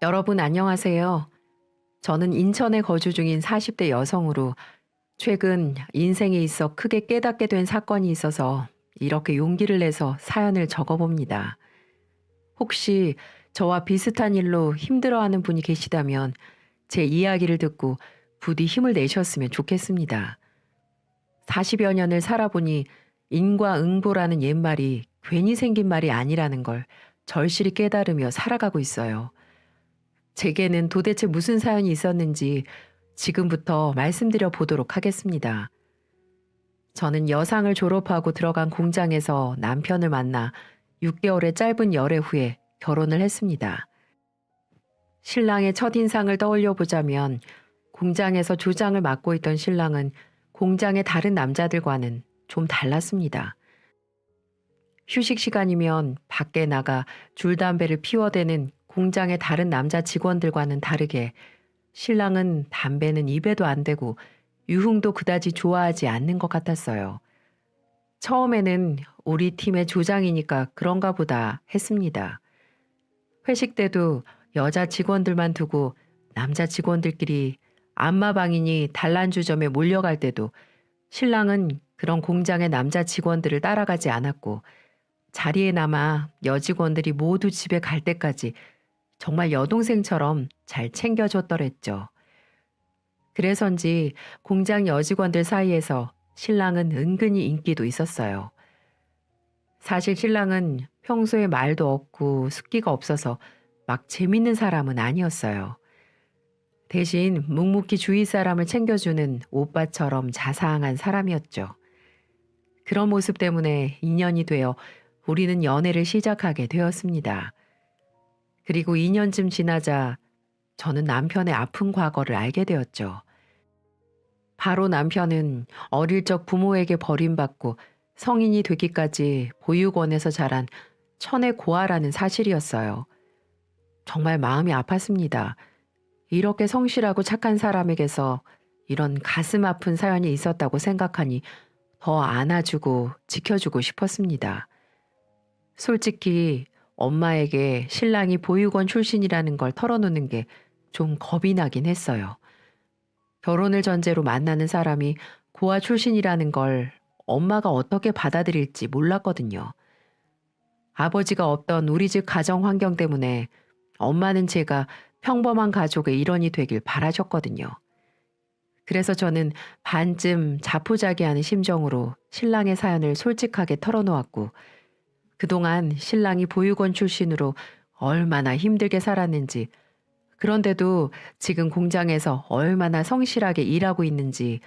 여러분 안녕하세요. 저는 인천에 거주 중인 40대 여성으로 최근 인생에 있어 크게 깨닫게 된 사건이 있어서 이렇게 용기를 내서 사연을 적어봅니다. 혹시 저와 비슷한 일로 힘들어하는 분이 계시다면 제 이야기를 듣고 부디 힘을 내셨으면 좋겠습니다. 40여 년을 살아보니 인과응보라는 옛말이 괜히 생긴 말이 아니라는 걸 절실히 깨달으며 살아가고 있어요. 제게는 도대체 무슨 사연이 있었는지 지금부터 말씀드려 보도록 하겠습니다. 저는 여상을 졸업하고 들어간 공장에서 남편을 만나 6개월의 짧은 열애 후에 결혼을 했습니다. 신랑의 첫인상을 떠올려 보자면 공장에서 조장을 맡고 있던 신랑은 공장의 다른 남자들과는 좀 달랐습니다. 휴식 시간이면 밖에 나가 줄담배를 피워대는 공장의 다른 남자 직원들과는 다르게 신랑은 담배는 입에도 안 대고 유흥도 그다지 좋아하지 않는 것 같았어요. 처음에는 우리 팀의 조장이니까 그런가 보다 했습니다. 회식 때도 여자 직원들만 두고 남자 직원들끼리 안마방이니 단란주점에 몰려갈 때도 신랑은 그런 공장의 남자 직원들을 따라가지 않았고 자리에 남아 여직원들이 모두 집에 갈 때까지 정말 여동생처럼 잘 챙겨줬더랬죠. 그래서인지 공장 여직원들 사이에서 신랑은 은근히 인기도 있었어요. 사실 신랑은 평소에 말도 없고 숫기가 없어서 막 재밌는 사람은 아니었어요. 대신 묵묵히 주위 사람을 챙겨주는 오빠처럼 자상한 사람이었죠. 그런 모습 때문에 인연이 되어 우리는 연애를 시작하게 되었습니다. 그리고 2년쯤 지나자 저는 남편의 아픈 과거를 알게 되었죠. 바로 남편은 어릴 적 부모에게 버림받고 성인이 되기까지 보육원에서 자란 천의 고아라는 사실이었어요. 정말 마음이 아팠습니다. 이렇게 성실하고 착한 사람에게서 이런 가슴 아픈 사연이 있었다고 생각하니 더 안아주고 지켜주고 싶었습니다. 솔직히 엄마에게 신랑이 보육원 출신이라는 걸 털어놓는 게 좀 겁이 나긴 했어요. 결혼을 전제로 만나는 사람이 고아 출신이라는 걸 엄마가 어떻게 받아들일지 몰랐거든요. 아버지가 없던 우리 집 가정 환경 때문에 엄마는 제가 평범한 가족의 일원이 되길 바라셨거든요. 그래서 저는 반쯤 자포자기하는 심정으로 신랑의 사연을 솔직하게 털어놓았고 그동안 신랑이 보육원 출신으로 얼마나 힘들게 살았는지, 그런데도 지금 공장에서 얼마나 성실하게 일하고 있는지,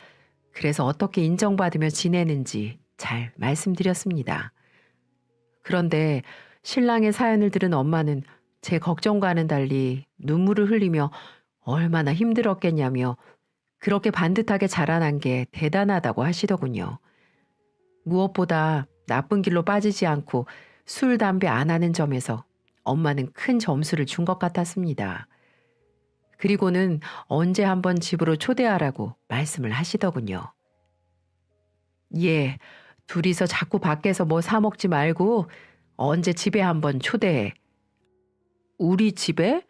그래서 어떻게 인정받으며 지내는지 잘 말씀드렸습니다. 그런데 신랑의 사연을 들은 엄마는 제 걱정과는 달리 눈물을 흘리며 얼마나 힘들었겠냐며 그렇게 반듯하게 자라난 게 대단하다고 하시더군요. 무엇보다 나쁜 길로 빠지지 않고 술, 담배 안 하는 점에서 엄마는 큰 점수를 준 것 같았습니다. 그리고는 언제 한번 집으로 초대하라고 말씀을 하시더군요. 예, 둘이서 자꾸 밖에서 뭐 사 먹지 말고 언제 집에 한번 초대해. 우리 집에?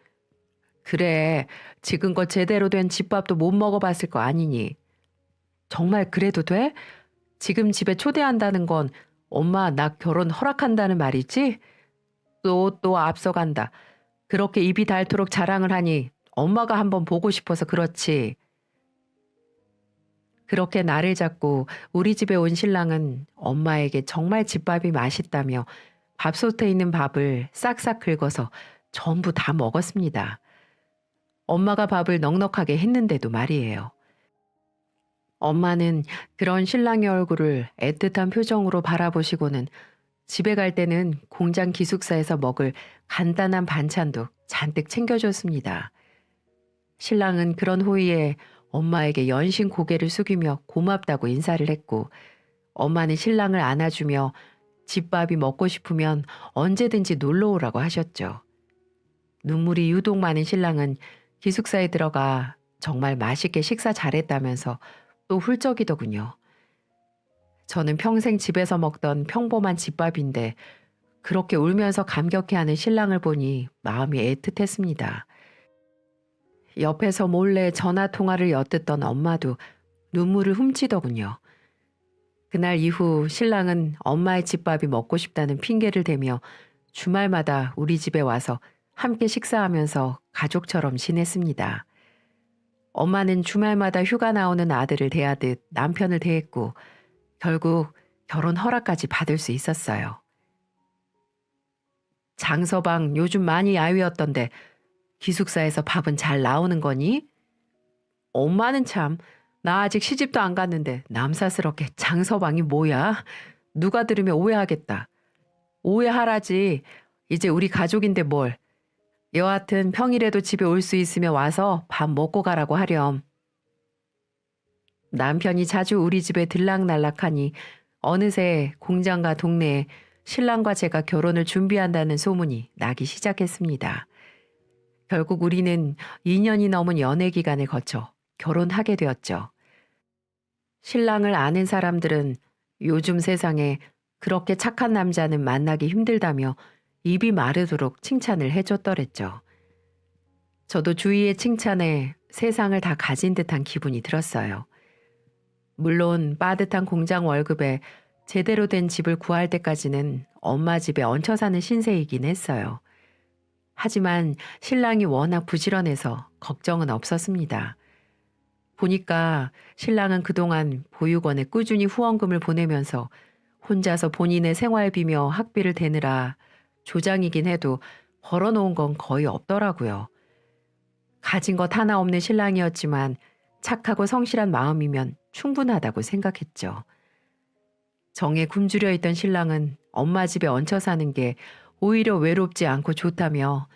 그래, 지금껏 제대로 된 집밥도 못 먹어봤을 거 아니니. 정말 그래도 돼? 지금 집에 초대한다는 건 엄마 나 결혼 허락한다는 말이지? 또 앞서간다. 그렇게 입이 닳도록 자랑을 하니 엄마가 한번 보고 싶어서 그렇지. 그렇게 나를 잡고 우리 집에 온 신랑은 엄마에게 정말 집밥이 맛있다며 밥솥에 있는 밥을 싹싹 긁어서 전부 다 먹었습니다. 엄마가 밥을 넉넉하게 했는데도 말이에요. 엄마는 그런 신랑의 얼굴을 애틋한 표정으로 바라보시고는 집에 갈 때는 공장 기숙사에서 먹을 간단한 반찬도 잔뜩 챙겨줬습니다. 신랑은 그런 호의에 엄마에게 연신 고개를 숙이며 고맙다고 인사를 했고 엄마는 신랑을 안아주며 집밥이 먹고 싶으면 언제든지 놀러 오라고 하셨죠. 눈물이 유독 많은 신랑은 기숙사에 들어가 정말 맛있게 식사 잘했다면서 또 훌쩍이더군요. 저는 평생 집에서 먹던 평범한 집밥인데 그렇게 울면서 감격해하는 신랑을 보니 마음이 애틋했습니다. 옆에서 몰래 전화 통화를 엿듣던 엄마도 눈물을 훔치더군요. 그날 이후 신랑은 엄마의 집밥이 먹고 싶다는 핑계를 대며 주말마다 우리 집에 와서 함께 식사하면서 가족처럼 지냈습니다. 엄마는 주말마다 휴가 나오는 아들을 대하듯 남편을 대했고 결국 결혼 허락까지 받을 수 있었어요. 장서방 요즘 많이 야위었던데 기숙사에서 밥은 잘 나오는 거니? 엄마는 참, 나 아직 시집도 안 갔는데 남사스럽게 장서방이 뭐야? 누가 들으면 오해하겠다. 오해하라지. 이제 우리 가족인데 뭘. 여하튼 평일에도 집에 올 수 있으면 와서 밥 먹고 가라고 하렴. 남편이 자주 우리 집에 들락날락하니 어느새 공장과 동네에 신랑과 제가 결혼을 준비한다는 소문이 나기 시작했습니다. 결국 우리는 2년이 넘은 연애 기간을 거쳐 결혼하게 되었죠. 신랑을 아는 사람들은 요즘 세상에 그렇게 착한 남자는 만나기 힘들다며 입이 마르도록 칭찬을 해줬더랬죠. 저도 주위의 칭찬에 세상을 다 가진 듯한 기분이 들었어요. 물론 빠듯한 공장 월급에 제대로 된 집을 구할 때까지는 엄마 집에 얹혀 사는 신세이긴 했어요. 하지만 신랑이 워낙 부지런해서 걱정은 없었습니다. 보니까 신랑은 그동안 보육원에 꾸준히 후원금을 보내면서 혼자서 본인의 생활비며 학비를 대느라 조장이긴 해도 벌어놓은 건 거의 없더라고요. 가진 것 하나 없는 신랑이었지만 착하고 성실한 마음이면 충분하다고 생각했죠. 정에 굶주려 있던 신랑은 엄마 집에 얹혀 사는 게 오히려 외롭지 않고 좋다며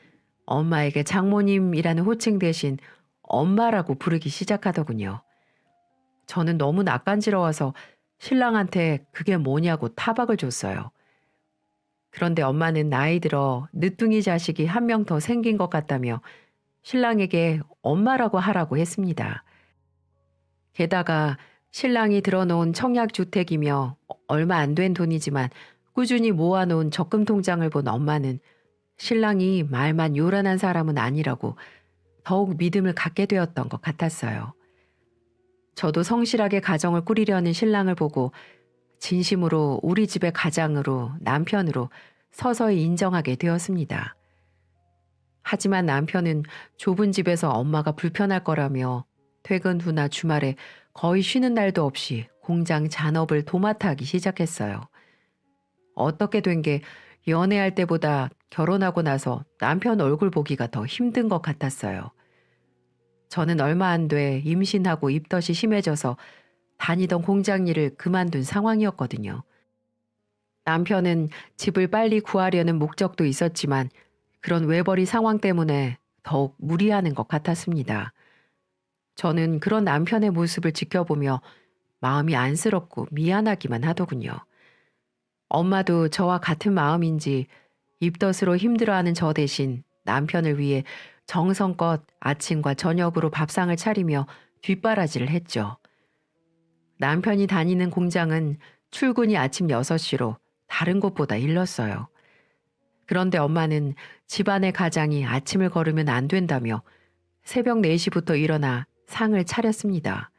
엄마에게 장모님이라는 호칭 대신 엄마라고 부르기 시작하더군요. 저는 너무 낯간지러워서 신랑한테 그게 뭐냐고 타박을 줬어요. 그런데 엄마는 나이 들어 늦둥이 자식이 한 명 더 생긴 것 같다며 신랑에게 엄마라고 하라고 했습니다. 게다가 신랑이 들어놓은 청약주택이며 얼마 안 된 돈이지만 꾸준히 모아놓은 적금 통장을 본 엄마는 신랑이 말만 요란한 사람은 아니라고 더욱 믿음을 갖게 되었던 것 같았어요. 저도 성실하게 가정을 꾸리려는 신랑을 보고 진심으로 우리 집의 가장으로 남편으로 서서히 인정하게 되었습니다. 하지만 남편은 좁은 집에서 엄마가 불편할 거라며 퇴근 후나 주말에 거의 쉬는 날도 없이 공장 잔업을 도맡아 하기 시작했어요. 어떻게 된 게 연애할 때보다 결혼하고 나서 남편 얼굴 보기가 더 힘든 것 같았어요. 저는 얼마 안 돼 임신하고 입덧이 심해져서 다니던 공장 일을 그만둔 상황이었거든요. 남편은 집을 빨리 구하려는 목적도 있었지만 그런 외벌이 상황 때문에 더욱 무리하는 것 같았습니다. 저는 그런 남편의 모습을 지켜보며 마음이 안쓰럽고 미안하기만 하더군요. 엄마도 저와 같은 마음인지 입덧으로 힘들어하는 저 대신 남편을 위해 정성껏 아침과 저녁으로 밥상을 차리며 뒷바라지를 했죠. 남편이 다니는 공장은 출근이 아침 6시로 다른 곳보다 일렀어요. 그런데 엄마는 집안의 가장이 아침을 거르면 안 된다며 새벽 4시부터 일어나 상을 차렸습니다.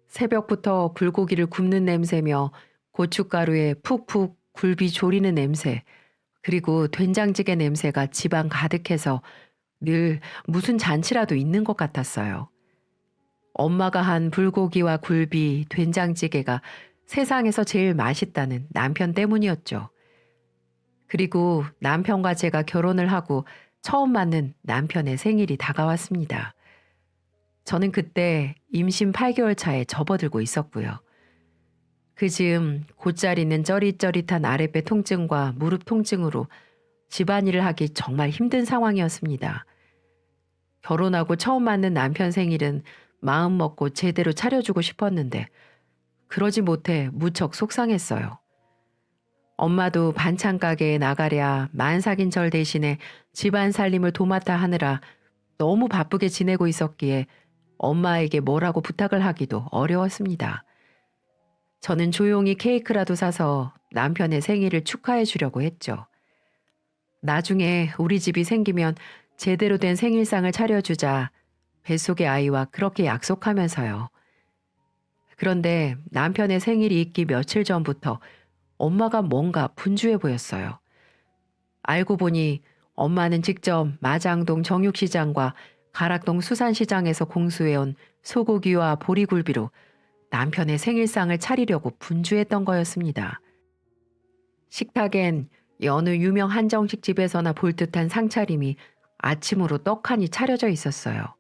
새벽부터 불고기를 굽는 냄새며 고춧가루에 푹푹 굴비 졸이는 냄새, 그리고 된장찌개 냄새가 집안 가득해서 늘 무슨 잔치라도 있는 것 같았어요. 엄마가 한 불고기와 굴비, 된장찌개가 세상에서 제일 맛있다는 남편 때문이었죠. 그리고 남편과 제가 결혼을 하고 처음 맞는 남편의 생일이 다가왔습니다. 저는 그때 임신 8개월 차에 접어들고 있었고요. 그 즈음 곧잘 있는 쩌릿쩌릿한 아랫배 통증과 무릎 통증으로 집안일을 하기 정말 힘든 상황이었습니다. 결혼하고 처음 맞는 남편 생일은 마음 먹고 제대로 차려주고 싶었는데 그러지 못해 무척 속상했어요. 엄마도 반찬 가게에 나가랴 만삭인 절 대신에 집안 살림을 도맡아 하느라 너무 바쁘게 지내고 있었기에 엄마에게 뭐라고 부탁을 하기도 어려웠습니다. 저는 조용히 케이크라도 사서 남편의 생일을 축하해 주려고 했죠. 나중에 우리 집이 생기면 제대로 된 생일상을 차려주자 뱃속의 아이와 그렇게 약속하면서요. 그런데 남편의 생일이 있기 며칠 전부터 엄마가 뭔가 분주해 보였어요. 알고 보니 엄마는 직접 마장동 정육시장과 가락동 수산시장에서 공수해온 소고기와 보리굴비로 남편의 생일상을 차리려고 분주했던 거였습니다. 식탁엔 여느 유명 한정식 집에서나 볼 듯한 상차림이 아침으로 떡하니 차려져 있었어요.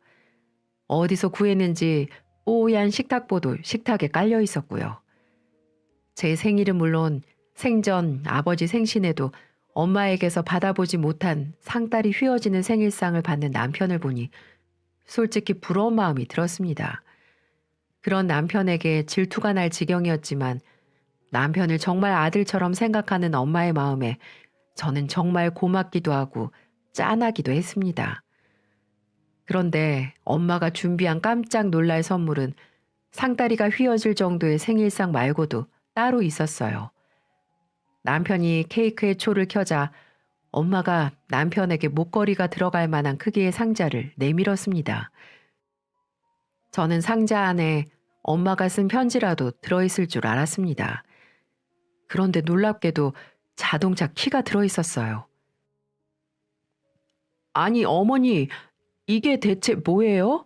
어디서 구했는지 뽀얀 식탁보도 식탁에 깔려 있었고요. 제 생일은 물론 생전 아버지 생신에도 엄마에게서 받아보지 못한 상다리 휘어지는 생일상을 받는 남편을 보니 솔직히 부러운 마음이 들었습니다. 그런 남편에게 질투가 날 지경이었지만 남편을 정말 아들처럼 생각하는 엄마의 마음에 저는 정말 고맙기도 하고 짠하기도 했습니다. 그런데 엄마가 준비한 깜짝 놀랄 선물은 상다리가 휘어질 정도의 생일상 말고도 따로 있었어요. 남편이 케이크에 초를 켜자 엄마가 남편에게 목걸이가 들어갈 만한 크기의 상자를 내밀었습니다. 저는 상자 안에 엄마가 쓴 편지라도 들어있을 줄 알았습니다. 그런데 놀랍게도 자동차 키가 들어있었어요. 아니 어머니, 이게 대체 뭐예요?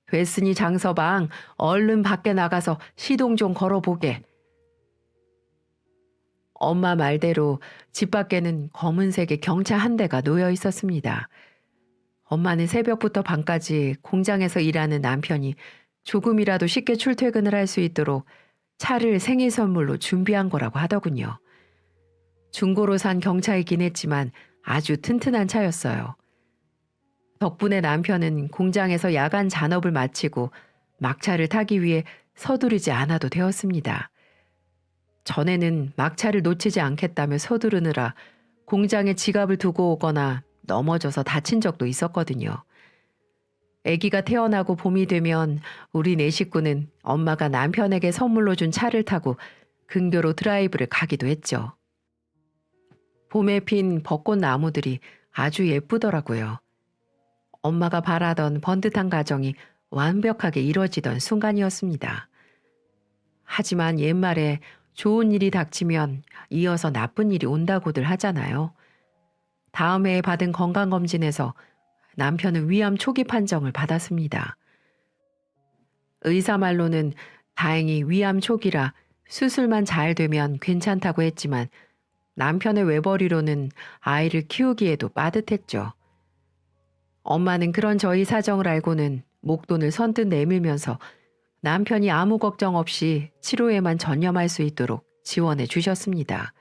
됐으니 장서방, 얼른 밖에 나가서 시동 좀 걸어보게. 엄마 말대로 집 밖에는 검은색의 경차 한 대가 놓여 있었습니다. 엄마는 새벽부터 밤까지 공장에서 일하는 남편이 조금이라도 쉽게 출퇴근을 할 수 있도록 차를 생일 선물로 준비한 거라고 하더군요. 중고로 산 경차이긴 했지만 아주 튼튼한 차였어요. 덕분에 남편은 공장에서 야간 잔업을 마치고 막차를 타기 위해 서두르지 않아도 되었습니다. 전에는 막차를 놓치지 않겠다며 서두르느라 공장에 지갑을 두고 오거나 넘어져서 다친 적도 있었거든요. 아기가 태어나고 봄이 되면 우리 네 식구는 엄마가 남편에게 선물로 준 차를 타고 근교로 드라이브를 가기도 했죠. 봄에 핀 벚꽃 나무들이 아주 예쁘더라고요. 엄마가 바라던 번듯한 가정이 완벽하게 이루어지던 순간이었습니다. 하지만 옛말에 좋은 일이 닥치면 이어서 나쁜 일이 온다고들 하잖아요. 다음 해에 받은 건강검진에서 남편은 위암 초기 판정을 받았습니다. 의사 말로는 다행히 위암 초기라 수술만 잘 되면 괜찮다고 했지만 남편의 외벌이로는 아이를 키우기에도 빠듯했죠. 엄마는 그런 저희 사정을 알고는 목돈을 선뜻 내밀면서 남편이 아무 걱정 없이 치료에만 전념할 수 있도록 지원해 주셨습니다.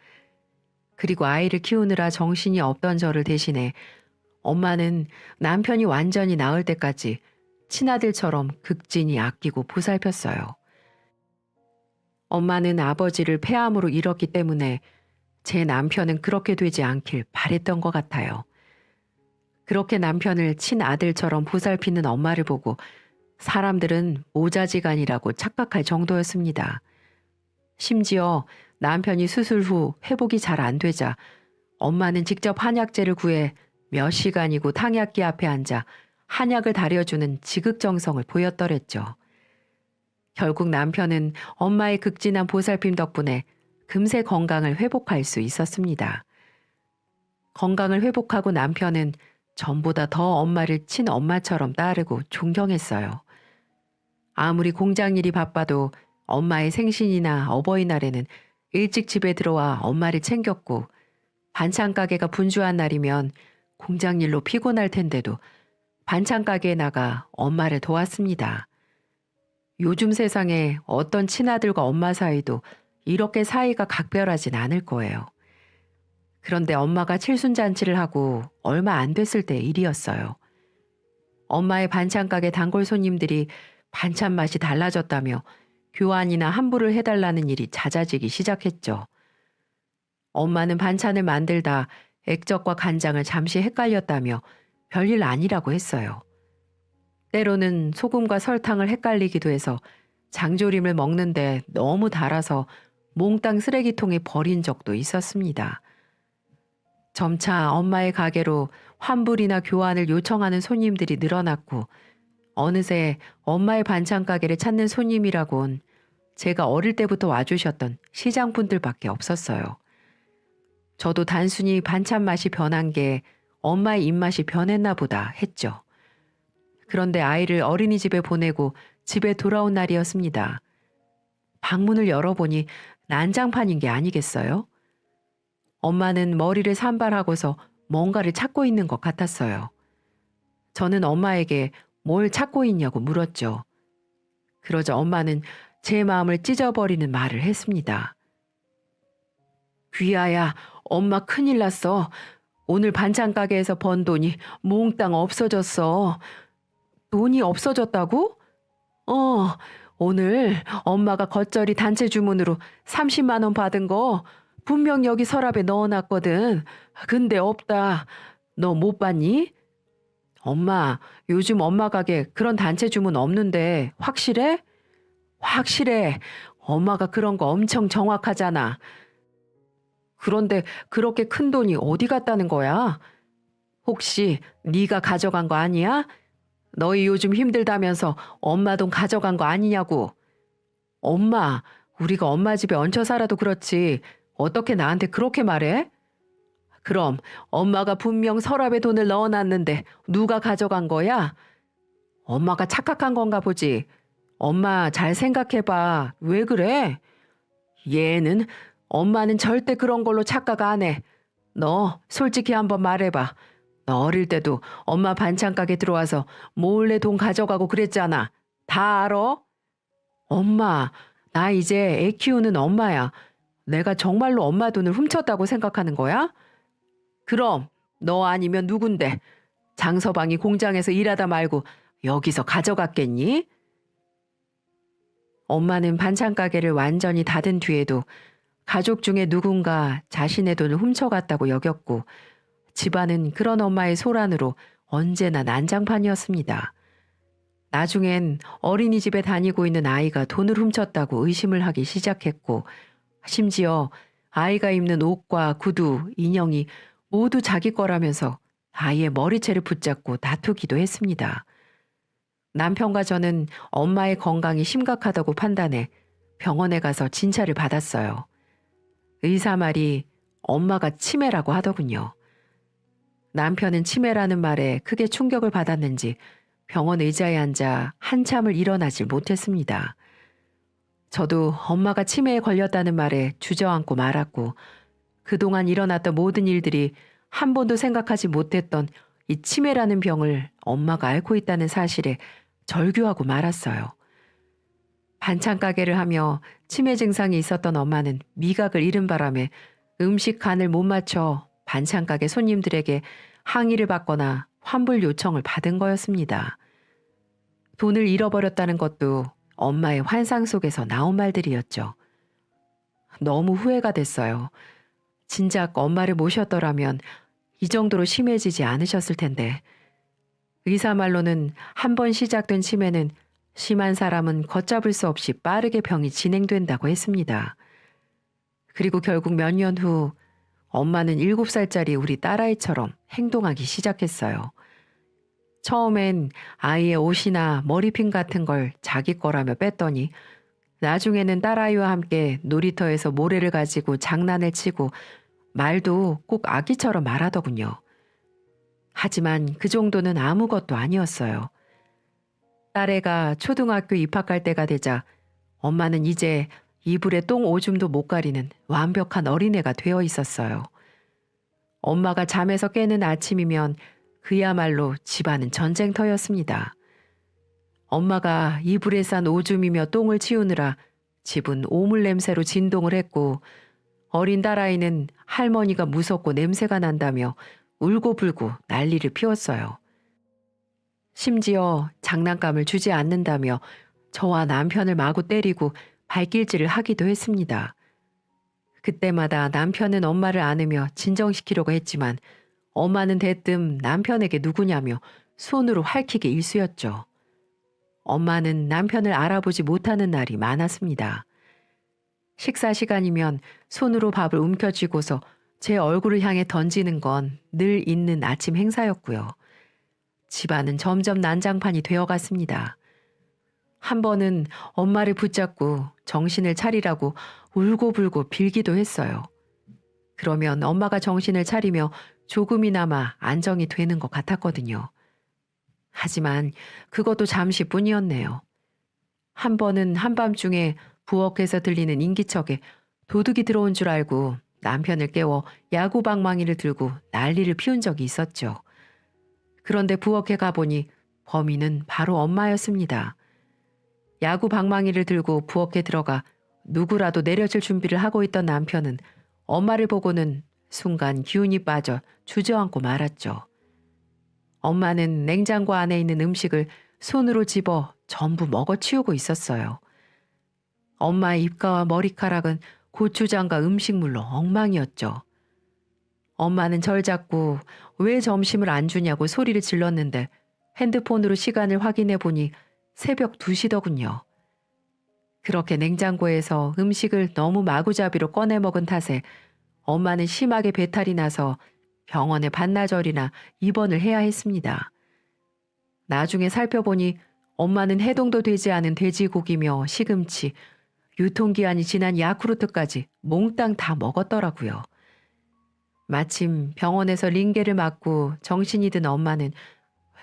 그리고 아이를 키우느라 정신이 없던 저를 대신해 엄마는 남편이 완전히 나을 때까지 친아들처럼 극진히 아끼고 보살폈어요. 엄마는 아버지를 폐암으로 잃었기 때문에 제 남편은 그렇게 되지 않길 바랬던 것 같아요. 그렇게 남편을 친아들처럼 보살피는 엄마를 보고 사람들은 모자지간이라고 착각할 정도였습니다. 심지어 남편이 수술 후 회복이 잘 안 되자 엄마는 직접 한약재를 구해 몇 시간이고 탕약기 앞에 앉아 한약을 다려주는 지극정성을 보였더랬죠. 결국 남편은 엄마의 극진한 보살핌 덕분에 금세 건강을 회복할 수 있었습니다. 건강을 회복하고 남편은 전보다 더 엄마를 친엄마처럼 따르고 존경했어요. 아무리 공장 일이 바빠도 엄마의 생신이나 어버이날에는 일찍 집에 들어와 엄마를 챙겼고 반찬 가게가 분주한 날이면 공장 일로 피곤할 텐데도 반찬 가게에 나가 엄마를 도왔습니다. 요즘 세상에 어떤 친아들과 엄마 사이도 이렇게 사이가 각별하진 않을 거예요. 그런데 엄마가 칠순잔치를 하고 얼마 안 됐을 때 일이었어요. 엄마의 반찬 가게 단골 손님들이 반찬 맛이 달라졌다며 교환이나 환불을 해달라는 일이 잦아지기 시작했죠. 엄마는 반찬을 만들다 액젓과 간장을 잠시 헷갈렸다며 별일 아니라고 했어요. 때로는 소금과 설탕을 헷갈리기도 해서 장조림을 먹는데 너무 달아서 몽땅 쓰레기통에 버린 적도 있었습니다. 점차 엄마의 가게로 환불이나 교환을 요청하는 손님들이 늘어났고 어느새 엄마의 반찬 가게를 찾는 손님이라곤 제가 어릴 때부터 와주셨던 시장분들밖에 없었어요. 저도 단순히 반찬 맛이 변한 게 엄마의 입맛이 변했나 보다 했죠. 그런데 아이를 어린이집에 보내고 집에 돌아온 날이었습니다. 방문을 열어보니 난장판인 게 아니겠어요? 엄마는 머리를 산발하고서 뭔가를 찾고 있는 것 같았어요. 저는 엄마에게 뭘 찾고 있냐고 물었죠. 그러자 엄마는 제 마음을 찢어버리는 말을 했습니다. 귀아야, 엄마 큰일 났어. 오늘 반찬 가게에서 번 돈이 몽땅 없어졌어. 돈이 없어졌다고? 오늘 엄마가 겉절이 단체 주문으로 30만 원 받은 거 분명 여기 서랍에 넣어놨거든. 근데 없다. 너 못 봤니? 엄마, 요즘 엄마 가게 그런 단체 주문 없는데 확실해? 확실해. 엄마가 그런 거 엄청 정확하잖아. 그런데 그렇게 큰 돈이 어디 갔다는 거야? 혹시 네가 가져간 거 아니야? 너희 요즘 힘들다면서 엄마 돈 가져간 거 아니냐고. 엄마, 우리가 엄마 집에 얹혀 살아도 그렇지. 어떻게 나한테 그렇게 말해? 그럼 엄마가 분명 서랍에 돈을 넣어놨는데 누가 가져간 거야? 엄마가 착각한 건가 보지. 엄마 잘 생각해봐. 왜 그래? 얘는 엄마는 절대 그런 걸로 착각 안 해. 너 솔직히 한번 말해봐. 너 어릴 때도 엄마 반찬 가게 들어와서 몰래 돈 가져가고 그랬잖아. 다 알아? 엄마, 나 이제 애 키우는 엄마야. 내가 정말로 엄마 돈을 훔쳤다고 생각하는 거야? 그럼 너 아니면 누군데? 장서방이 공장에서 일하다 말고 여기서 가져갔겠니? 엄마는 반찬 가게를 완전히 닫은 뒤에도 가족 중에 누군가 자신의 돈을 훔쳐갔다고 여겼고 집안은 그런 엄마의 소란으로 언제나 난장판이었습니다. 나중엔 어린이집에 다니고 있는 아이가 돈을 훔쳤다고 의심을 하기 시작했고 심지어 아이가 입는 옷과 구두, 인형이 모두 자기 거라면서 아이의 머리채를 붙잡고 다투기도 했습니다. 남편과 저는 엄마의 건강이 심각하다고 판단해 병원에 가서 진찰을 받았어요. 의사 말이 엄마가 치매라고 하더군요. 남편은 치매라는 말에 크게 충격을 받았는지 병원 의자에 앉아 한참을 일어나질 못했습니다. 저도 엄마가 치매에 걸렸다는 말에 주저앉고 말았고 그동안 일어났던 모든 일들이 한 번도 생각하지 못했던 이 치매라는 병을 엄마가 앓고 있다는 사실에 절규하고 말았어요. 반찬 가게를 하며 치매 증상이 있었던 엄마는 미각을 잃은 바람에 음식 간을 못 맞춰 반찬 가게 손님들에게 항의를 받거나 환불 요청을 받은 거였습니다. 돈을 잃어버렸다는 것도 엄마의 환상 속에서 나온 말들이었죠. 너무 후회가 됐어요. 진작 엄마를 모셨더라면 이 정도로 심해지지 않으셨을 텐데. 의사 말로는 한 번 시작된 치매는 심한 사람은 걷잡을 수 없이 빠르게 병이 진행된다고 했습니다. 그리고 결국 몇 년 후 엄마는 7살짜리 우리 딸아이처럼 행동하기 시작했어요. 처음엔 아이의 옷이나 머리핀 같은 걸 자기 거라며 뺐더니 나중에는 딸아이와 함께 놀이터에서 모래를 가지고 장난을 치고 말도 꼭 아기처럼 말하더군요. 하지만 그 정도는 아무것도 아니었어요. 딸애가 초등학교 입학할 때가 되자 엄마는 이제 이불에 똥 오줌도 못 가리는 완벽한 어린애가 되어 있었어요. 엄마가 잠에서 깨는 아침이면 그야말로 집안은 전쟁터였습니다. 엄마가 이불에 싼 오줌이며 똥을 치우느라 집은 오물 냄새로 진동을 했고 어린 딸아이는 할머니가 무섭고 냄새가 난다며 울고불고 난리를 피웠어요. 심지어 장난감을 주지 않는다며 저와 남편을 마구 때리고 발길질을 하기도 했습니다. 그때마다 남편은 엄마를 안으며 진정시키려고 했지만 엄마는 대뜸 남편에게 누구냐며 손으로 핥히기 일쑤였죠. 엄마는 남편을 알아보지 못하는 날이 많았습니다. 식사 시간이면 손으로 밥을 움켜쥐고서 제 얼굴을 향해 던지는 건 늘 있는 아침 행사였고요. 집안은 점점 난장판이 되어갔습니다. 한 번은 엄마를 붙잡고 정신을 차리라고 울고불고 빌기도 했어요. 그러면 엄마가 정신을 차리며 조금이나마 안정이 되는 것 같았거든요. 하지만 그것도 잠시뿐이었네요. 한 번은 한밤중에 부엌에서 들리는 인기척에 도둑이 들어온 줄 알고 남편을 깨워 야구방망이를 들고 난리를 피운 적이 있었죠. 그런데 부엌에 가보니 범인은 바로 엄마였습니다. 야구방망이를 들고 부엌에 들어가 누구라도 내려칠 준비를 하고 있던 남편은 엄마를 보고는 순간 기운이 빠져 주저앉고 말았죠. 엄마는 냉장고 안에 있는 음식을 손으로 집어 전부 먹어치우고 있었어요. 엄마의 입가와 머리카락은 고추장과 음식물로 엉망이었죠. 엄마는 절 잡고 왜 점심을 안 주냐고 소리를 질렀는데 핸드폰으로 시간을 확인해 보니 새벽 2시더군요. 그렇게 냉장고에서 음식을 너무 마구잡이로 꺼내 먹은 탓에 엄마는 심하게 배탈이 나서 병원에 반나절이나 입원을 해야 했습니다. 나중에 살펴보니 엄마는 해동도 되지 않은 돼지고기며 시금치, 유통기한이 지난 야쿠르트까지 몽땅 다 먹었더라고요. 마침 병원에서 링게를 맞고 정신이 든 엄마는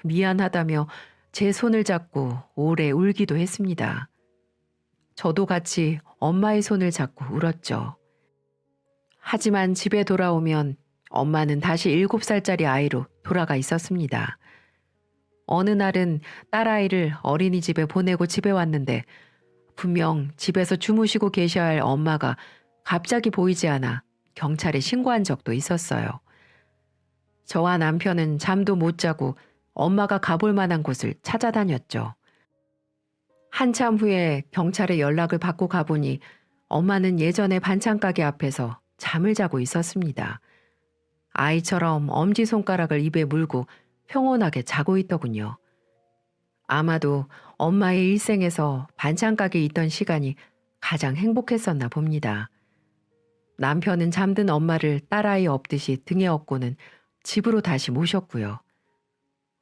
미안하다며 제 손을 잡고 오래 울기도 했습니다. 저도 같이 엄마의 손을 잡고 울었죠. 하지만 집에 돌아오면 엄마는 다시 7살짜리 아이로 돌아가 있었습니다. 어느 날은 딸아이를 어린이집에 보내고 집에 왔는데 분명 집에서 주무시고 계셔야 할 엄마가 갑자기 보이지 않아 경찰에 신고한 적도 있었어요. 저와 남편은 잠도 못 자고 엄마가 가볼 만한 곳을 찾아다녔죠. 한참 후에 경찰에 연락을 받고 가보니 엄마는 예전에 반찬가게 앞에서 잠을 자고 있었습니다. 아이처럼 엄지손가락을 입에 물고 평온하게 자고 있더군요. 아마도 엄마의 일생에서 반찬가게에 있던 시간이 가장 행복했었나 봅니다. 남편은 잠든 엄마를 딸아이 업듯이 등에 업고는 집으로 다시 모셨고요.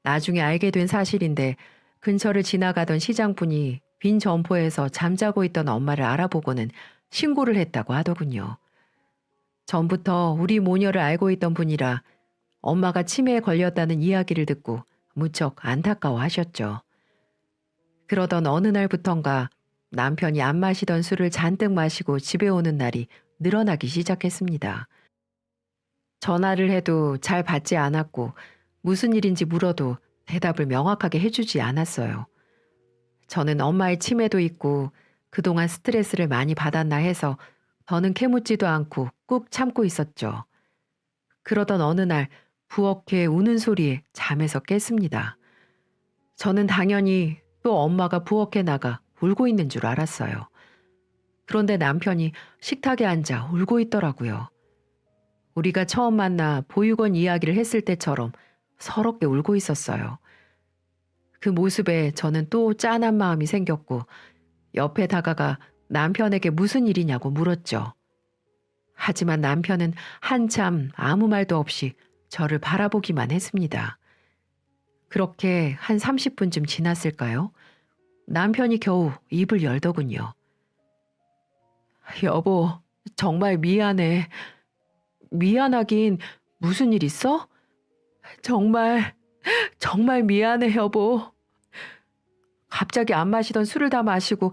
나중에 알게 된 사실인데 근처를 지나가던 시장분이 빈 점포에서 잠자고 있던 엄마를 알아보고는 신고를 했다고 하더군요. 전부터 우리 모녀를 알고 있던 분이라 엄마가 치매에 걸렸다는 이야기를 듣고 무척 안타까워하셨죠. 그러던 어느 날부턴가 남편이 안 마시던 술을 잔뜩 마시고 집에 오는 날이 늘어나기 시작했습니다. 전화를 해도 잘 받지 않았고 무슨 일인지 물어도 대답을 명확하게 해주지 않았어요. 저는 엄마의 치매도 있고 그동안 스트레스를 많이 받았나 해서 더는 캐묻지도 않고 꾹 참고 있었죠. 그러던 어느 날 부엌에 우는 소리에 잠에서 깼습니다. 저는 당연히 또 엄마가 부엌에 나가 울고 있는 줄 알았어요. 그런데 남편이 식탁에 앉아 울고 있더라고요. 우리가 처음 만나 보육원 이야기를 했을 때처럼 서럽게 울고 있었어요. 그 모습에 저는 또 짠한 마음이 생겼고 옆에 다가가 남편에게 무슨 일이냐고 물었죠. 하지만 남편은 한참 아무 말도 없이 저를 바라보기만 했습니다. 그렇게 한 30분쯤 지났을까요? 남편이 겨우 입을 열더군요. 여보, 정말 미안해. 미안하긴 무슨 일 있어? 정말 미안해, 여보. 갑자기 안 마시던 술을 다 마시고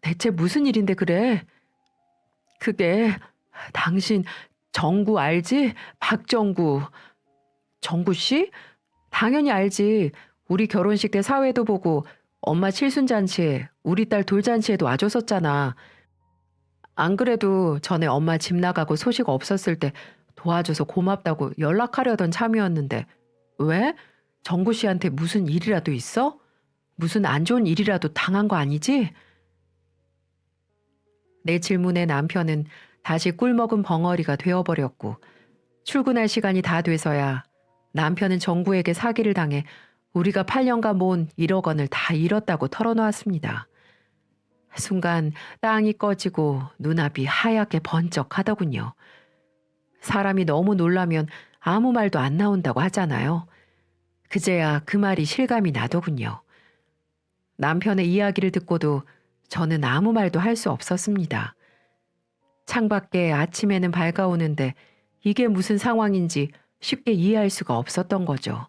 대체 무슨 일인데 그래? 그게 당신 정구 알지? 박정구. 정구 씨? 당연히 알지. 우리 결혼식 때 사회도 보고 엄마 칠순잔치에 우리 딸 돌잔치에도 와줬었잖아. 안 그래도 전에 엄마 집 나가고 소식 없었을 때 도와줘서 고맙다고 연락하려던 참이었는데 왜? 정구 씨한테 무슨 일이라도 있어? 무슨 안 좋은 일이라도 당한 거 아니지? 내 질문에 남편은 다시 꿀먹은 벙어리가 되어버렸고 출근할 시간이 다 돼서야 남편은 정구에게 사기를 당해 우리가 8년간 모은 1억 원을 다 잃었다고 털어놓았습니다. 순간 땅이 꺼지고 눈앞이 하얗게 번쩍하더군요. 사람이 너무 놀라면 아무 말도 안 나온다고 하잖아요. 그제야 그 말이 실감이 나더군요. 남편의 이야기를 듣고도 저는 아무 말도 할 수 없었습니다. 창밖에 아침에는 밝아오는데 이게 무슨 상황인지 쉽게 이해할 수가 없었던 거죠.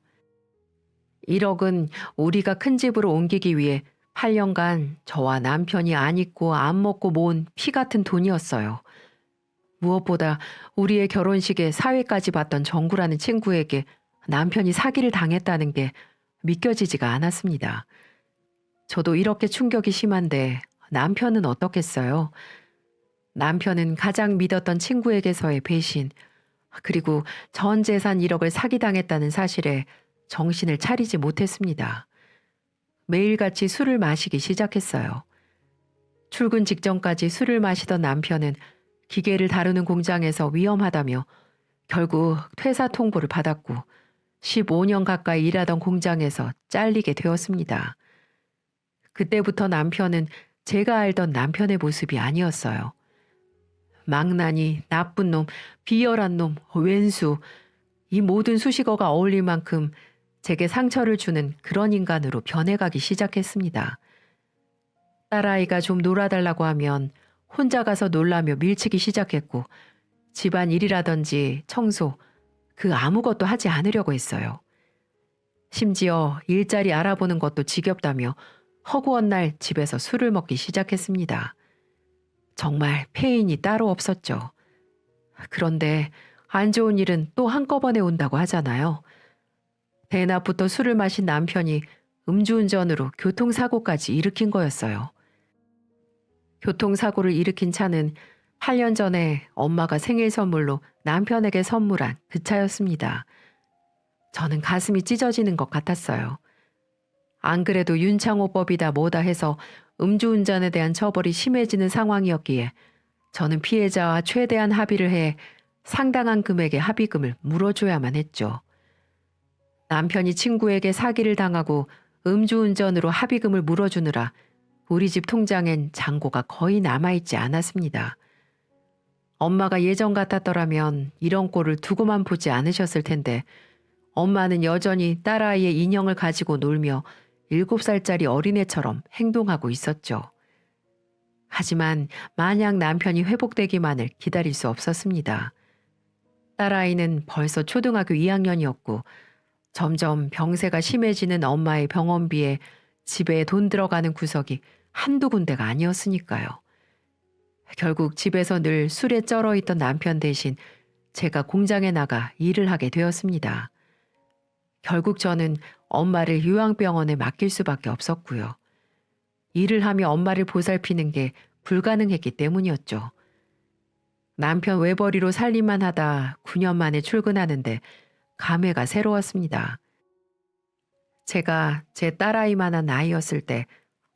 1억은 우리가 큰 집으로 옮기기 위해 8년간 저와 남편이 안 입고 안 먹고 모은 피 같은 돈이었어요. 무엇보다 우리의 결혼식에 사회까지 봤던 정구라는 친구에게 남편이 사기를 당했다는 게 믿겨지지가 않았습니다. 저도 이렇게 충격이 심한데 남편은 어떻겠어요? 남편은 가장 믿었던 친구에게서의 배신, 그리고 전 재산 1억을 사기당했다는 사실에 정신을 차리지 못했습니다. 매일같이 술을 마시기 시작했어요. 출근 직전까지 술을 마시던 남편은 기계를 다루는 공장에서 위험하다며 결국 퇴사 통보를 받았고 15년 가까이 일하던 공장에서 잘리게 되었습니다. 그때부터 남편은 제가 알던 남편의 모습이 아니었어요. 망나니, 나쁜 놈, 비열한 놈, 왼수, 이 모든 수식어가 어울릴 만큼 제게 상처를 주는 그런 인간으로 변해가기 시작했습니다. 딸아이가 좀 놀아달라고 하면 혼자 가서 놀라며 밀치기 시작했고 집안 일이라든지 청소, 그 아무것도 하지 않으려고 했어요. 심지어 일자리 알아보는 것도 지겹다며 허구한 날 집에서 술을 먹기 시작했습니다. 정말 폐인이 따로 없었죠. 그런데 안 좋은 일은 또 한꺼번에 온다고 하잖아요. 대낮부터 술을 마신 남편이 음주운전으로 교통사고까지 일으킨 거였어요. 교통사고를 일으킨 차는 8년 전에 엄마가 생일 선물로 남편에게 선물한 그 차였습니다. 저는 가슴이 찢어지는 것 같았어요. 안 그래도 윤창호법이다 뭐다 해서 음주운전에 대한 처벌이 심해지는 상황이었기에 저는 피해자와 최대한 합의를 해 상당한 금액의 합의금을 물어줘야만 했죠. 남편이 친구에게 사기를 당하고 음주운전으로 합의금을 물어주느라 우리 집 통장엔 잔고가 거의 남아있지 않았습니다. 엄마가 예전 같았더라면 이런 꼴을 두고만 보지 않으셨을 텐데 엄마는 여전히 딸아이의 인형을 가지고 놀며 7살짜리 어린애처럼 행동하고 있었죠. 하지만 마냥 남편이 회복되기만을 기다릴 수 없었습니다. 딸아이는 벌써 초등학교 2학년이었고 점점 병세가 심해지는 엄마의 병원비에 집에 돈 들어가는 구석이 한두 군데가 아니었으니까요. 결국 집에서 늘 술에 쩔어 있던 남편 대신 제가 공장에 나가 일을 하게 되었습니다. 결국 저는 엄마를 요양병원에 맡길 수밖에 없었고요. 일을 하며 엄마를 보살피는 게 불가능했기 때문이었죠. 남편 외벌이로 살림만 하다 9년 만에 출근하는데 감회가 새로웠습니다. 제가 제 딸아이만한 나이였을 때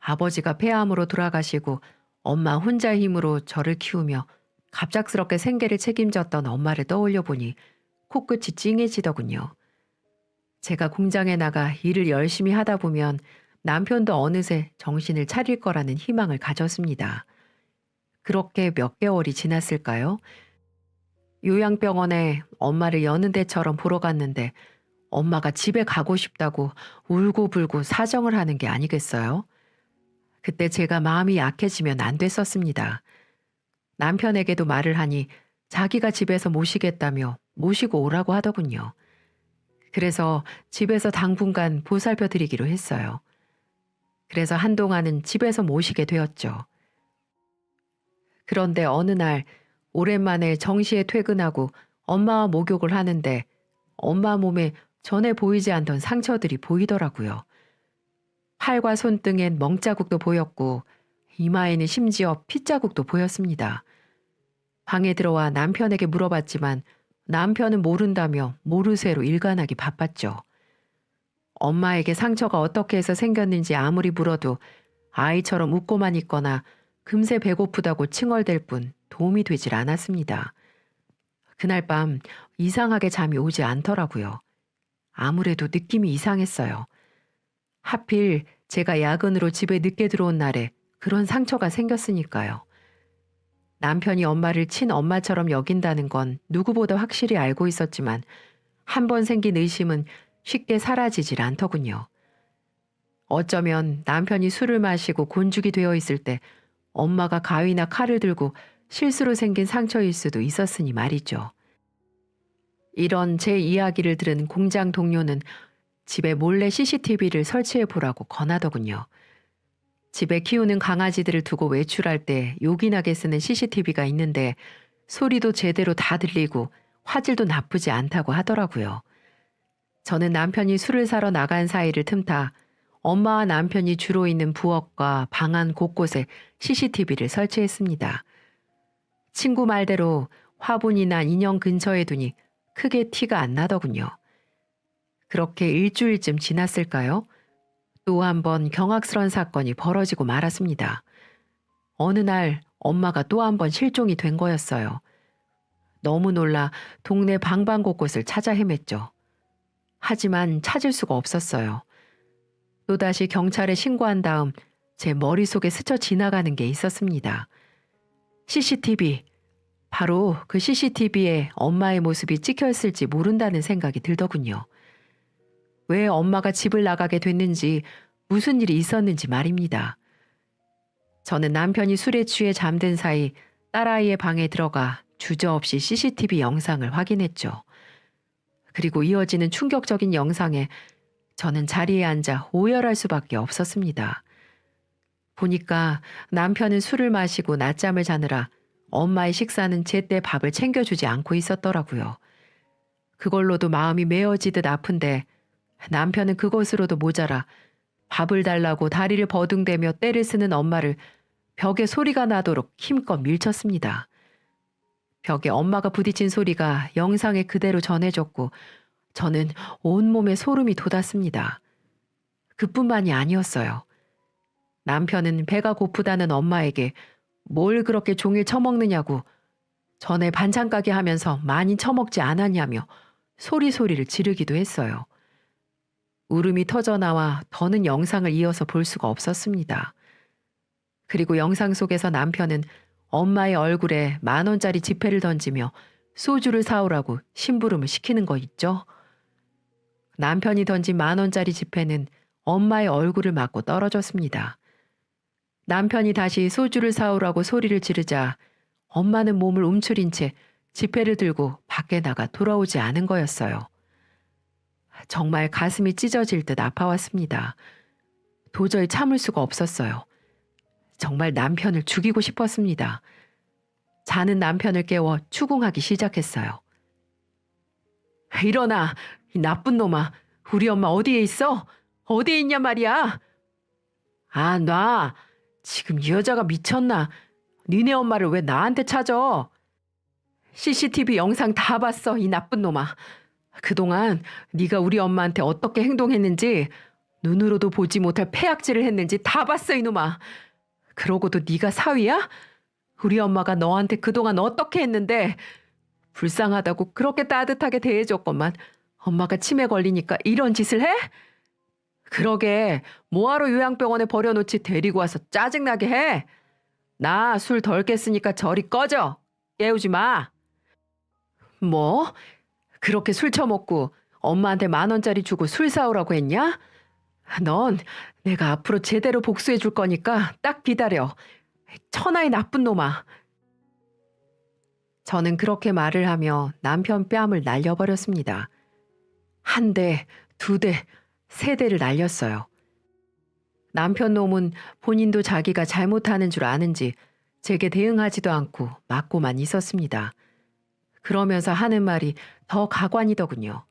아버지가 폐암으로 돌아가시고 엄마 혼자 힘으로 저를 키우며 갑작스럽게 생계를 책임졌던 엄마를 떠올려 보니 코끝이 찡해지더군요. 제가 공장에 나가 일을 열심히 하다 보면 남편도 어느새 정신을 차릴 거라는 희망을 가졌습니다. 그렇게 몇 개월이 지났을까요? 요양병원에 엄마를 여는 데처럼 보러 갔는데 엄마가 집에 가고 싶다고 울고불고 사정을 하는 게 아니겠어요? 그때 제가 마음이 약해지면 안 됐었습니다. 남편에게도 말을 하니 자기가 집에서 모시겠다며 모시고 오라고 하더군요. 그래서 집에서 당분간 보살펴 드리기로 했어요. 그래서 한동안은 집에서 모시게 되었죠. 그런데 어느 날 오랜만에 정시에 퇴근하고 엄마와 목욕을 하는데 엄마 몸에 전에 보이지 않던 상처들이 보이더라고요. 팔과 손등엔 멍자국도 보였고 이마에는 심지어 핏자국도 보였습니다. 방에 들어와 남편에게 물어봤지만 남편은 모른다며 모르쇠로 일관하기 바빴죠. 엄마에게 상처가 어떻게 해서 생겼는지 아무리 물어도 아이처럼 웃고만 있거나 금세 배고프다고 칭얼댈 뿐 도움이 되질 않았습니다. 그날 밤 이상하게 잠이 오지 않더라고요. 아무래도 느낌이 이상했어요. 하필 제가 야근으로 집에 늦게 들어온 날에 그런 상처가 생겼으니까요. 남편이 엄마를 친엄마처럼 여긴다는 건 누구보다 확실히 알고 있었지만 한 번 생긴 의심은 쉽게 사라지질 않더군요. 어쩌면 남편이 술을 마시고 곤죽이 되어 있을 때 엄마가 가위나 칼을 들고 실수로 생긴 상처일 수도 있었으니 말이죠. 이런 제 이야기를 들은 공장 동료는 집에 몰래 CCTV를 설치해 보라고 권하더군요. 집에 키우는 강아지들을 두고 외출할 때 요긴하게 쓰는 CCTV가 있는데 소리도 제대로 다 들리고 화질도 나쁘지 않다고 하더라고요. 저는 남편이 술을 사러 나간 사이를 틈타 엄마와 남편이 주로 있는 부엌과 방 안 곳곳에 CCTV를 설치했습니다. 친구 말대로 화분이 난 인형 근처에 두니 크게 티가 안 나더군요. 그렇게 일주일쯤 지났을까요? 또 한 번 경악스러운 사건이 벌어지고 말았습니다. 어느 날 엄마가 또 한 번 실종이 된 거였어요. 너무 놀라 동네 방방곳곳을 찾아 헤맸죠. 하지만 찾을 수가 없었어요. 또다시 경찰에 신고한 다음 제 머릿속에 스쳐 지나가는 게 있었습니다. CCTV. 바로 그 CCTV에 엄마의 모습이 찍혀 있을지 모른다는 생각이 들더군요. 왜 엄마가 집을 나가게 됐는지 무슨 일이 있었는지 말입니다. 저는 남편이 술에 취해 잠든 사이 딸아이의 방에 들어가 주저없이 CCTV 영상을 확인했죠. 그리고 이어지는 충격적인 영상에 저는 자리에 앉아 오열할 수밖에 없었습니다. 보니까 남편은 술을 마시고 낮잠을 자느라 엄마의 식사는 제때 밥을 챙겨주지 않고 있었더라고요. 그걸로도 마음이 메어지듯 아픈데 남편은 그것으로도 모자라 밥을 달라고 다리를 버둥대며 떼를 쓰는 엄마를 벽에 소리가 나도록 힘껏 밀쳤습니다. 벽에 엄마가 부딪힌 소리가 영상에 그대로 전해졌고 저는 온몸에 소름이 돋았습니다. 그뿐만이 아니었어요. 남편은 배가 고프다는 엄마에게 뭘 그렇게 종일 처먹느냐고 전에 반찬 가게 하면서 많이 처먹지 않았냐며 소리를 지르기도 했어요. 울음이 터져나와 더는 영상을 이어서 볼 수가 없었습니다. 그리고 영상 속에서 남편은 엄마의 얼굴에 10,000원짜리 지폐를 던지며 소주를 사오라고 심부름을 시키는 거 있죠? 남편이 던진 10,000원짜리 지폐는 엄마의 얼굴을 맞고 떨어졌습니다. 남편이 다시 소주를 사오라고 소리를 지르자 엄마는 몸을 움츠린 채 지폐를 들고 밖에 나가 돌아오지 않은 거였어요. 정말 가슴이 찢어질 듯 아파왔습니다. 도저히 참을 수가 없었어요. 정말 남편을 죽이고 싶었습니다. 자는 남편을 깨워 추궁하기 시작했어요. 일어나, 이 나쁜 놈아. 우리 엄마 어디에 있어? 어디에 있냐 말이야. 아, 놔. 지금 이 여자가 미쳤나? 니네 엄마를 왜 나한테 찾아? CCTV 영상 다 봤어, 이 나쁜 놈아. 그동안 네가 우리 엄마한테 어떻게 행동했는지 눈으로도 보지 못할 패악질을 했는지 다 봤어, 이놈아. 그러고도 네가 사위야? 우리 엄마가 너한테 그동안 어떻게 했는데 불쌍하다고 그렇게 따뜻하게 대해줬건만 엄마가 치매 걸리니까 이런 짓을 해? 그러게 뭐하러 요양병원에 버려놓지 데리고 와서 짜증나게 해? 나 술 덜 깼으니까 저리 꺼져. 깨우지 마. 뭐? 그렇게 술 처먹고 엄마한테 10,000원짜리 주고 술 사오라고 했냐? 넌 내가 앞으로 제대로 복수해 줄 거니까 딱 기다려. 천하의 나쁜 놈아. 저는 그렇게 말을 하며 남편 뺨을 날려버렸습니다. 한 대, 두 대, 세 대를 날렸어요. 남편 놈은 본인도 자기가 잘못하는 줄 아는지 제게 대응하지도 않고 맞고만 있었습니다. 그러면서 하는 말이 더 가관이더군요.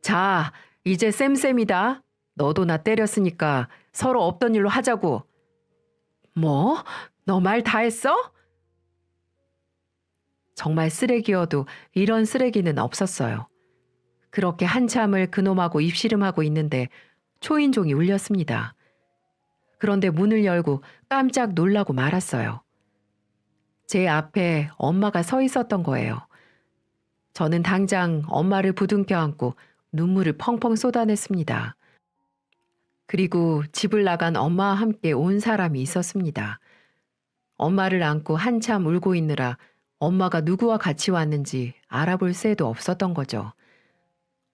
자, 이제 쌤쌤이다. 너도 나 때렸으니까 서로 없던 일로 하자고. 뭐? 너 말 다 했어? 정말 쓰레기여도 이런 쓰레기는 없었어요. 그렇게 한참을 그놈하고 입씨름하고 있는데 초인종이 울렸습니다. 그런데 문을 열고 깜짝 놀라고 말았어요. 제 앞에 엄마가 서 있었던 거예요. 저는 당장 엄마를 부둥켜 안고 눈물을 펑펑 쏟아냈습니다. 그리고 집을 나간 엄마와 함께 온 사람이 있었습니다. 엄마를 안고 한참 울고 있느라 엄마가 누구와 같이 왔는지 알아볼 새도 없었던 거죠.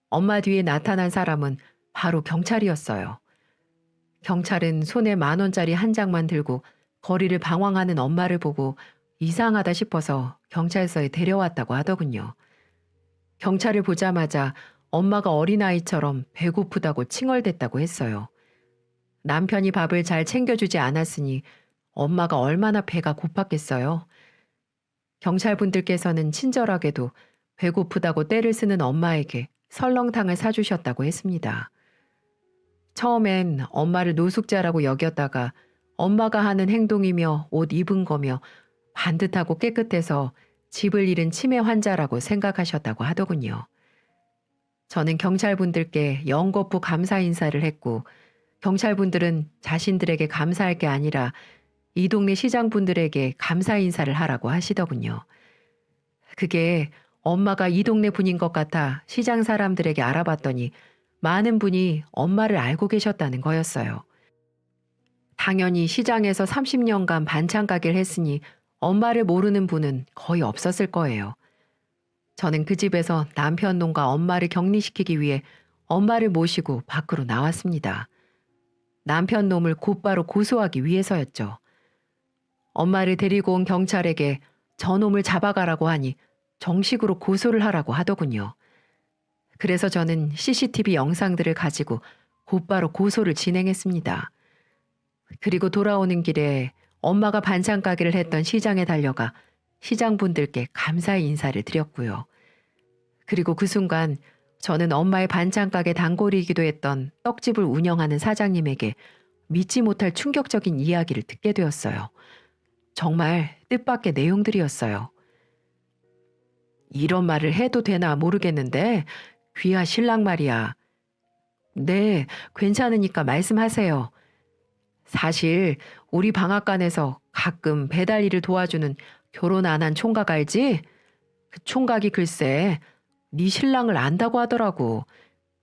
엄마 뒤에 나타난 사람은 바로 경찰이었어요. 경찰은 손에 10,000원짜리 한 장만 들고 거리를 방황하는 엄마를 보고 이상하다 싶어서 경찰서에 데려왔다고 하더군요. 경찰을 보자마자 엄마가 어린아이처럼 배고프다고 칭얼댔다고 했어요. 남편이 밥을 잘 챙겨주지 않았으니 엄마가 얼마나 배가 고팠겠어요. 경찰분들께서는 친절하게도 배고프다고 떼를 쓰는 엄마에게 설렁탕을 사주셨다고 했습니다. 처음엔 엄마를 노숙자라고 여겼다가 엄마가 하는 행동이며 옷 입은 거며 반듯하고 깨끗해서 집을 잃은 치매 환자라고 생각하셨다고 하더군요. 저는 경찰분들께 연거푸 감사 인사를 했고 경찰분들은 자신들에게 감사할 게 아니라 이 동네 시장분들에게 감사 인사를 하라고 하시더군요. 그게 엄마가 이 동네 분인 것 같아 시장 사람들에게 알아봤더니 많은 분이 엄마를 알고 계셨다는 거였어요. 당연히 시장에서 30년간 반찬 가게를 했으니 엄마를 모르는 분은 거의 없었을 거예요. 저는 그 집에서 남편 놈과 엄마를 격리시키기 위해 엄마를 모시고 밖으로 나왔습니다. 남편 놈을 곧바로 고소하기 위해서였죠. 엄마를 데리고 온 경찰에게 저놈을 잡아가라고 하니 정식으로 고소를 하라고 하더군요. 그래서 저는 CCTV 영상들을 가지고 곧바로 고소를 진행했습니다. 그리고 돌아오는 길에 엄마가 반찬 가게를 했던 시장에 달려가 시장분들께 감사의 인사를 드렸고요. 그리고 그 순간 저는 엄마의 반찬 가게 단골이기도 했던 떡집을 운영하는 사장님에게 믿지 못할 충격적인 이야기를 듣게 되었어요. 정말 뜻밖의 내용들이었어요. 이런 말을 해도 되나 모르겠는데 귀하 신랑 말이야. 네, 괜찮으니까 말씀하세요. 사실 우리 방앗간에서 가끔 배달 일을 도와주는 결혼 안 한 총각 알지? 그 총각이 글쎄 네 신랑을 안다고 하더라고.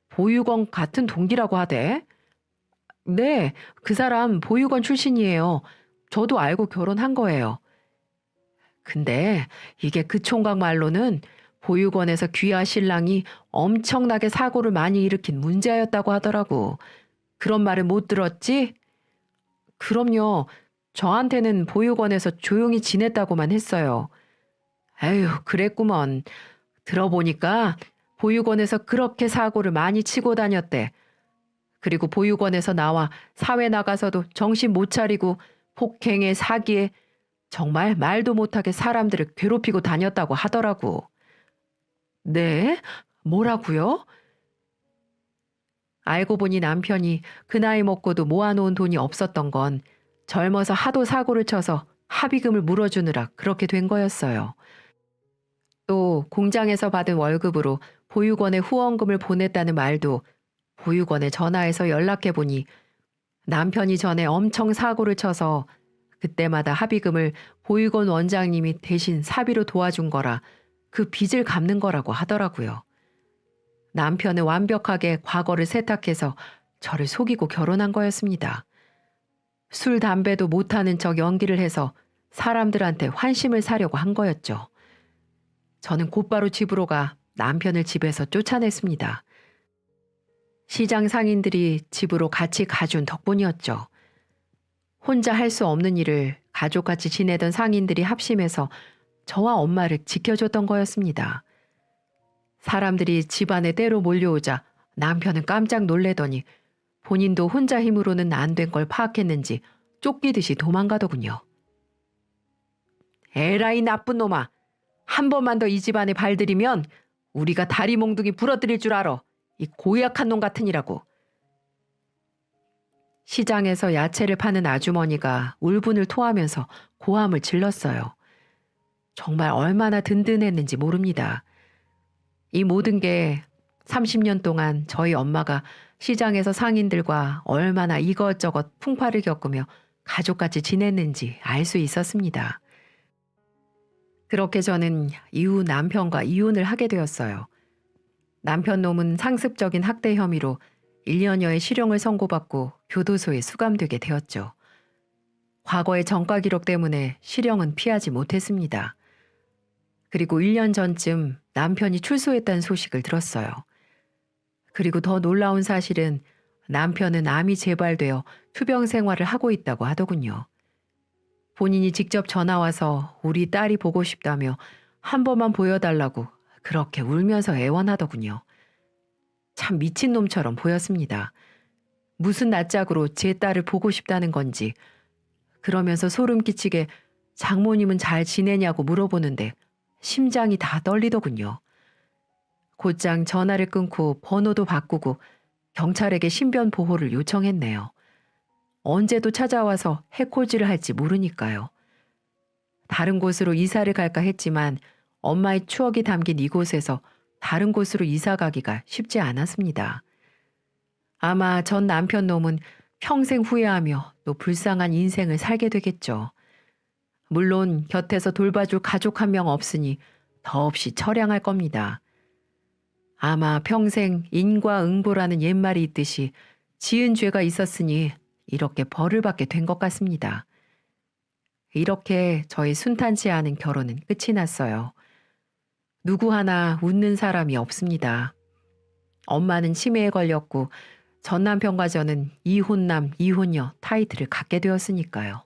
보육원 같은 동기라고 하대. 네, 그 사람 보육원 출신이에요. 저도 알고 결혼한 거예요. 근데 이게 그 총각 말로는 보육원에서 귀하 신랑이 엄청나게 사고를 많이 일으킨 문제였다고 하더라고. 그런 말을 못 들었지? 그럼요. 저한테는 보육원에서 조용히 지냈다고만 했어요. 에휴, 그랬구먼. 들어보니까 보육원에서 그렇게 사고를 많이 치고 다녔대. 그리고 보육원에서 나와 사회 나가서도 정신 못 차리고 폭행에 사기에 정말 말도 못하게 사람들을 괴롭히고 다녔다고 하더라고. 네? 뭐라고요? 알고 보니 남편이 그 나이 먹고도 모아놓은 돈이 없었던 건 젊어서 하도 사고를 쳐서 합의금을 물어주느라 그렇게 된 거였어요. 또 공장에서 받은 월급으로 보육원에 후원금을 보냈다는 말도 보육원에 전화해서 연락해보니 남편이 전에 엄청 사고를 쳐서 그때마다 합의금을 보육원 원장님이 대신 사비로 도와준 거라 그 빚을 갚는 거라고 하더라고요. 남편은 완벽하게 과거를 세탁해서 저를 속이고 결혼한 거였습니다. 술, 담배도 못하는 척 연기를 해서 사람들한테 환심을 사려고 한 거였죠. 저는 곧바로 집으로 가 남편을 집에서 쫓아냈습니다. 시장 상인들이 집으로 같이 가준 덕분이었죠. 혼자 할 수 없는 일을 가족같이 지내던 상인들이 합심해서 저와 엄마를 지켜줬던 거였습니다. 사람들이 집안에 때로 몰려오자 남편은 깜짝 놀래더니 본인도 혼자 힘으로는 안 된 걸 파악했는지 쫓기듯이 도망가더군요. 에라이 나쁜 놈아. 한 번만 더 이 집안에 발들이면 우리가 다리 몽둥이 부러뜨릴 줄 알아. 이 고약한 놈 같으니라고. 시장에서 야채를 파는 아주머니가 울분을 토하면서 고함을 질렀어요. 정말 얼마나 든든했는지 모릅니다. 이 모든 게 30년 동안 저희 엄마가 시장에서 상인들과 얼마나 이것저것 풍파를 겪으며 가족같이 지냈는지 알 수 있었습니다. 그렇게 저는 이후 남편과 이혼을 하게 되었어요. 남편 놈은 상습적인 학대 혐의로 1년여의 실형을 선고받고 교도소에 수감되게 되었죠. 과거의 전과 기록 때문에 실형은 피하지 못했습니다. 그리고 1년 전쯤 남편이 출소했다는 소식을 들었어요. 그리고 더 놀라운 사실은 남편은 암이 재발되어 투병 생활을 하고 있다고 하더군요. 본인이 직접 전화 와서 우리 딸이 보고 싶다며 한 번만 보여달라고 그렇게 울면서 애원하더군요. 참 미친놈처럼 보였습니다. 무슨 낯짝으로 제 딸을 보고 싶다는 건지, 그러면서 소름 끼치게 장모님은 잘 지내냐고 물어보는데 심장이 다 떨리더군요. 곧장 전화를 끊고 번호도 바꾸고 경찰에게 신변 보호를 요청했네요. 언제도 찾아와서 해코지를 할지 모르니까요. 다른 곳으로 이사를 갈까 했지만 엄마의 추억이 담긴 이곳에서 다른 곳으로 이사 가기가 쉽지 않았습니다. 아마 전 남편 놈은 평생 후회하며 또 불쌍한 인생을 살게 되겠죠. 물론 곁에서 돌봐줄 가족 한 명 없으니 더없이 처량할 겁니다. 아마 평생 인과응보라는 옛말이 있듯이 지은 죄가 있었으니 이렇게 벌을 받게 된 것 같습니다. 이렇게 저희 순탄치 않은 결혼은 끝이 났어요. 누구 하나 웃는 사람이 없습니다. 엄마는 치매에 걸렸고 전 남편과 저는 이혼남, 이혼녀 타이틀을 갖게 되었으니까요.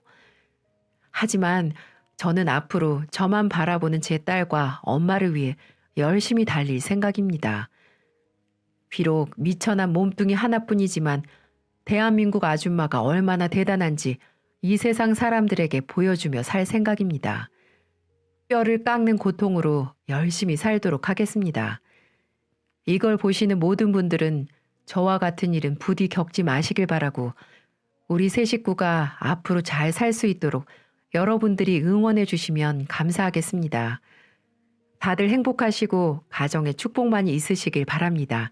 하지만 저는 앞으로 저만 바라보는 제 딸과 엄마를 위해 열심히 달릴 생각입니다. 비록 미천한 몸뚱이 하나뿐이지만 대한민국 아줌마가 얼마나 대단한지 이 세상 사람들에게 보여주며 살 생각입니다. 뼈를 깎는 고통으로 열심히 살도록 하겠습니다. 이걸 보시는 모든 분들은 저와 같은 일은 부디 겪지 마시길 바라고, 우리 세 식구가 앞으로 잘 살 수 있도록 여러분들이 응원해 주시면 감사하겠습니다. 다들 행복하시고 가정에 축복만이 있으시길 바랍니다.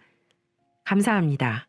감사합니다.